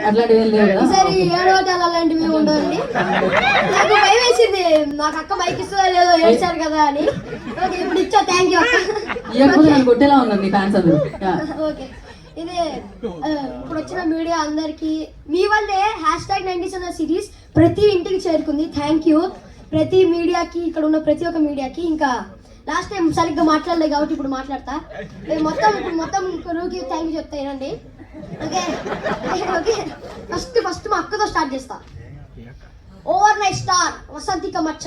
అట్లాంటివి ఏం లేవు కదా. సరే ఏడవటాలు అలాంటివి ఉండవండి. నాకు భయం వేసింది, నాకు అక్క బైక్ ఇస్తుందా లేదో ఏడ్చారు కదా అని. ఓకే ఇప్పుడు ఇచ్చా, థ్యాంక్ యూ అక్క. ఇవ్వకపోతే నన్ను కొట్టేలా ఉన్నారు నీ ఫ్యాన్స్ అందరూ. ఓకే ఇదే ఇప్పుడు వచ్చిన మీడియా అందరికి మీ వల్లే #90s అన్న సిరీస్ ప్రతి ఇంటికి చేరుకుంది. థ్యాంక్ యూ ప్రతి మీడియాకి, ఇక్కడ ఉన్న ప్రతి ఒక్క మీడియాకి. ఇంకా లాస్ట్ టైం సరిగ్గా మాట్లాడలేదు కాబట్టి ఇప్పుడు మాట్లాడతా. మొత్తం క్రూకి థ్యాంక్ యూ చెప్తా ఏనండి. ఓకే ఓకే ఫస్ట్ మా అక్కతో స్టార్ట్ చేస్తా. ఓవర్ నైట్ స్టార్ వసంతిక మచ్చ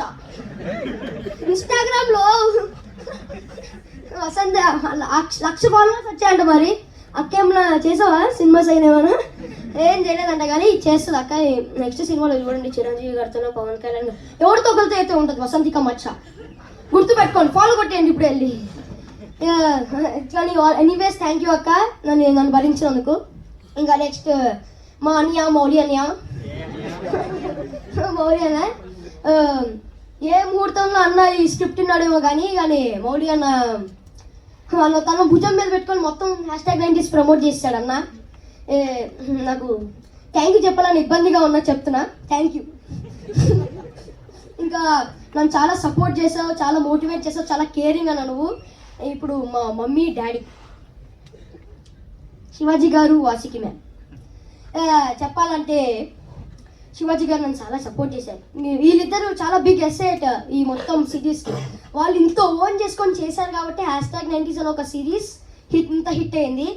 ఇన్స్టాగ్రామ్ లో వసంత 1,00,000 ఫాలోవర్స్ వచ్చాయంట. మరి అక్క ఏమన్నా చేసావా సినిమాస్ అయినా? ఏం చేయలేదంట కానీ చేస్తుంది అక్క. నెక్స్ట్ సినిమాలో చూడండి చిరంజీవి గారితో, పవన్ కళ్యాణ్ గారు, ఎవరితో ఒకరితో అయితే ఉంటుంది వసంతిక మచ్చ. గుర్తు పెట్టుకోండి, ఫాలో కొట్టేయండి ఇప్పుడు వెళ్ళి. కానీ ఎనీవేస్ థ్యాంక్ యూ అక్క నన్ను భరించినందుకు. ఇంకా నెక్స్ట్ మా అన్నయ్య మౌలి అన్నయ్య ఏ ముహూర్తంలో అన్న ఈ స్క్రిప్ట్ ఉన్నాడేమో కానీ మౌలి అన్న తన భుజం మీద పెట్టుకొని మొత్తం #90s ప్రమోట్ చేస్తాడు అన్న. నాకు థ్యాంక్ యూ చెప్పాలని ఇబ్బందిగా ఉన్నా, చెప్తున్నా థ్యాంక్ యూ. ఇంకా నన్ను చాలా సపోర్ట్ చేసావు, చాలా మోటివేట్ చేసావు, చాలా కేరింగ్ అన్న నువ్వు. ఇప్పుడు మా మమ్మీ డాడీ శివాజీ గారు, వాసికి మ్యామ్, చెప్పాలంటే శివాజీ గారు నన్ను చాలా సపోర్ట్ చేశారు. వీళ్ళిద్దరూ చాలా బిగ్ ఎసెట్ ఈ మొత్తం సిరీస్కి. వాళ్ళు ఇంత ఓన్ చేసుకొని చేశారు కాబట్టి #90s అని ఒక సిరీస్ ఇంత హిట్ అయింది.